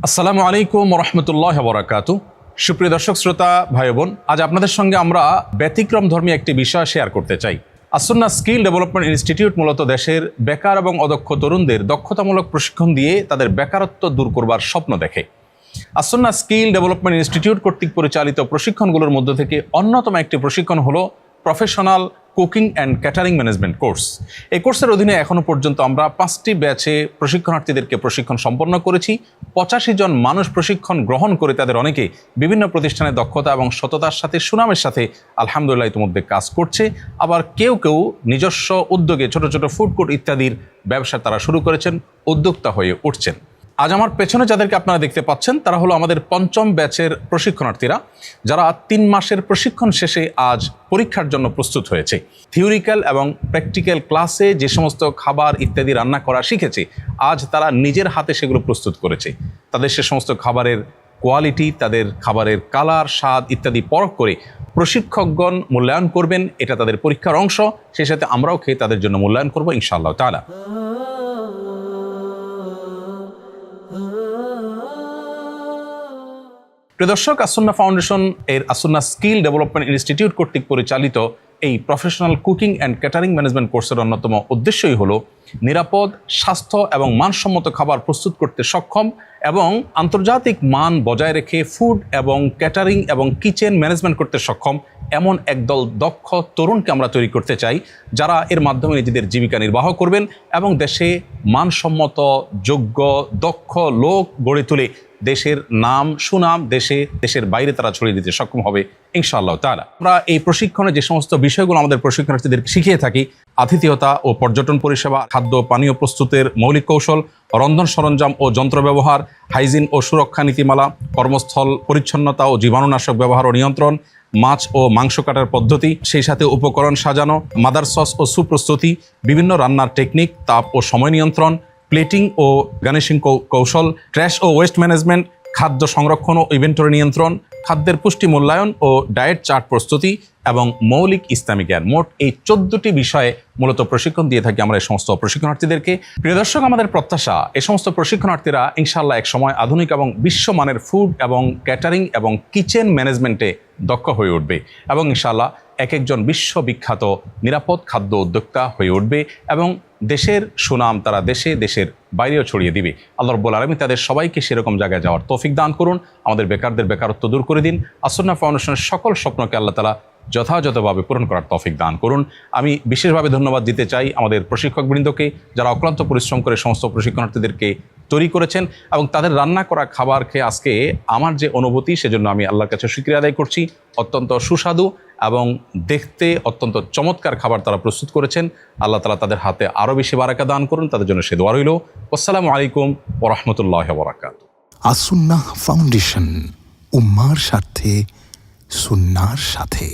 আসসালামু আলাইকুম রহমতুল্লাহ বরাকাতু। সুপ্রিয় দর্শক শ্রোতা ভাই বোন, আজ আপনাদের সঙ্গে আমরা ব্যতিক্রম ধর্মী একটি বিষয় শেয়ার করতে চাই। আসুন্নাহ স্কিল ডেভেলপমেন্ট ইনস্টিটিউট মূলত দেশের বেকার এবং অদক্ষ তরুণদের দক্ষতামূলক প্রশিক্ষণ দিয়ে তাদের বেকারত্ব দূর করবার স্বপ্ন দেখে। আসুন্নাহ স্কিল ডেভেলপমেন্ট ইনস্টিটিউট কর্তৃক পরিচালিত প্রশিক্ষণগুলোর মধ্য থেকে অন্যতম একটি প্রশিক্ষণ হলো professional cooking and catering management course. এই কোর্সের অধীনে এখনও পর্যন্ত আমরা 5টি ব্যাচে প্রশিক্ষণার্থীদেরকে প্রশিক্ষণ সম্পন্ন করেছি। 85 জন মানুষ প্রশিক্ষণ গ্রহণ করে তাদের অনেকে বিভিন্ন প্রতিষ্ঠানে দক্ষতা এবং সততার সাথে সুনামের সাথে আলহামদুলিল্লাহ ইতিমধ্যে কাজ করছে। আবার কেউ কেউ নিজস্ব উদ্যোগে ছোট ছোট ফুড কোর্ট ইত্যাদির ব্যবসা তারা শুরু করেছেন, উদ্যোক্তা হয়ে উঠছেন। আজ আমার পেছনে যাদেরকে আপনারা দেখতে পাচ্ছেন তারা হলো আমাদের 5ম ব্যাচের প্রশিক্ষণার্থীরা, যারা 3 মাসের প্রশিক্ষণ শেষে আজ পরীক্ষার জন্য প্রস্তুত হয়েছে। থিওরিক্যাল এবং প্র্যাকটিক্যাল ক্লাসে যে সমস্ত খাবার ইত্যাদি রান্না করা শিখেছে, আজ তারা নিজের হাতে সেগুলো প্রস্তুত করেছে। তাদের সে সমস্ত খাবারের কোয়ালিটি, তাদের খাবারের কালার, স্বাদ ইত্যাদি পরখ করে প্রশিক্ষকগণ মূল্যায়ন করবেন। এটা তাদের পরীক্ষার অংশ, সেই সাথে আমরাও খেয়ে তাদের জন্য মূল্যায়ন করবো ইনশাআল্লাহ তাআলা। প্রিয় দর্শক, আসুন্নাহ ফাউন্ডেশন এর আসুন্নাহ স্কিল ডেভেলপমেন্ট ইনস্টিটিউট কর্তৃক পরিচালিত এই professional cooking and catering management কোর্সের অন্যতম উদ্দেশ্যই হলো নিরাপদ, স্বাস্থ্য এবং মানসম্মত খাবার প্রস্তুত করতে সক্ষম এবং আন্তর্জাতিক মান বজায় রেখে ফুড এবং ক্যাটারিং এবং কিচেন ম্যানেজমেন্ট করতে সক্ষম এমন একদল দক্ষ তরুণকে আমরা তৈরি করতে চাই, যারা এর মাধ্যমে নিজেদের জীবিকা নির্বাহ করবেন এবং দেশে মানসম্মত, যোগ্য, দক্ষ লোক গড়ে তুলে দেশের নাম সুনাম দেশের বাইরে তারা ছড়িয়ে দিতে সক্ষম হবে ইনশাআল্লাহ তাআলা। আমরা এই প্রশিক্ষণে যে সমস্ত বিষয়গুলো আমাদের প্রশিক্ষণার্থীদের শিখিয়ে থাকি, আতিথেয়তা ও পর্যটন পরিষেবা, খাদ্য পানীয় প্রস্তুতের মৌলিক কৌশল, রন্ধন সরঞ্জাম ও যন্ত্র ব্যবহার, হাইজিন ও সুরক্ষা নীতিমালা, কর্মস্থল পরিচ্ছন্নতা ও জীবাণুনাশক ব্যবহার ও নিয়ন্ত্রণ, মাছ ও মাংস কাটার পদ্ধতি, সেই সাথে উপকরণ সাজানো, মাদার সস ও সুপ্রস্তুতি, বিভিন্ন রান্নার টেকনিক, তাপ ও সময় নিয়ন্ত্রণ, প্লেটিং ও গার্নিশিং কৌশল, ট্র্যাশ ও ওয়েস্ট ম্যানেজমেন্ট, খাদ্য সংরক্ষণ ও ইনভেন্টরি নিয়ন্ত্রণ, খাদ্যের পুষ্টি মূল্যায়ন ও ডায়েট চার্ট প্রস্তুতি এবং মৌলিক ইসলামী জ্ঞান। মোট এই 14টি বিষয়ে মূলত প্রশিক্ষণ দিয়ে থাকি আমরা এই সমস্ত প্রশিক্ষণার্থীদেরকে। প্রিয় দর্শক, আমাদের প্রত্যাশা এই সমস্ত প্রশিক্ষণার্থীরা ইনশাআল্লাহ এক সময় আধুনিক এবং বিশ্বমানের ফুড এবং ক্যাটারিং এবং কিচেন ম্যানেজমেন্টে দক্ষ হয়ে উঠবে এবং ইনশাআল্লাহ এক একজন বিশ্ববিখ্যাত নিরাপদ খাদ্য উদ্যোক্তা হয়ে উঠবে এবং দেশের সুনাম তারা দেশের বাইরেও ছড়িয়ে দিবে। আল্লাহ রাব্বুল আলামিন তাদের সবাইকে সেরকম জায়গায় যাওয়ার তৌফিক দান করুন। আমাদের বেকারদের বেকারত্ব দূর করে দিন। আসুন্নাহ ফাউন্ডেশনের সকল স্বপ্নকে আল্লাহ তাআলা যথাযথভাবে পূরণ করার তৌফিক দান করুন। আমি বিশেষভাবে ধন্যবাদ দিতে চাই আমাদের প্রশিক্ষকবৃন্দকে, যারা অক্লান্ত পরিশ্রম করে সমস্ত প্রশিক্ষণার্থীদেরকে তৈরি করেছেন এবং তাদের রান্না করা খাবার খেয়ে আজকে আমার যে অনুভূতি, সেজন্য আমি আল্লাহর কাছে শুকরিয়া আদায় করছি। অত্যন্ত সুস্বাদু এবং দেখতে অত্যন্ত চমৎকার খাবার তারা প্রস্তুত করেছেন। আল্লাহ তাআলা তাদের হাতে আরও বেশি বারাকা দান করুন, তাদের জন্য সে দোয়া রইল। আসসালামু আলাইকুম ওয়া রাহমাতুল্লাহি ওয়া বারাকাতুহু। আসুন্নাহ ফাউন্ডেশন, উম্মার স্বার্থে, সুন্নাহর সাথে।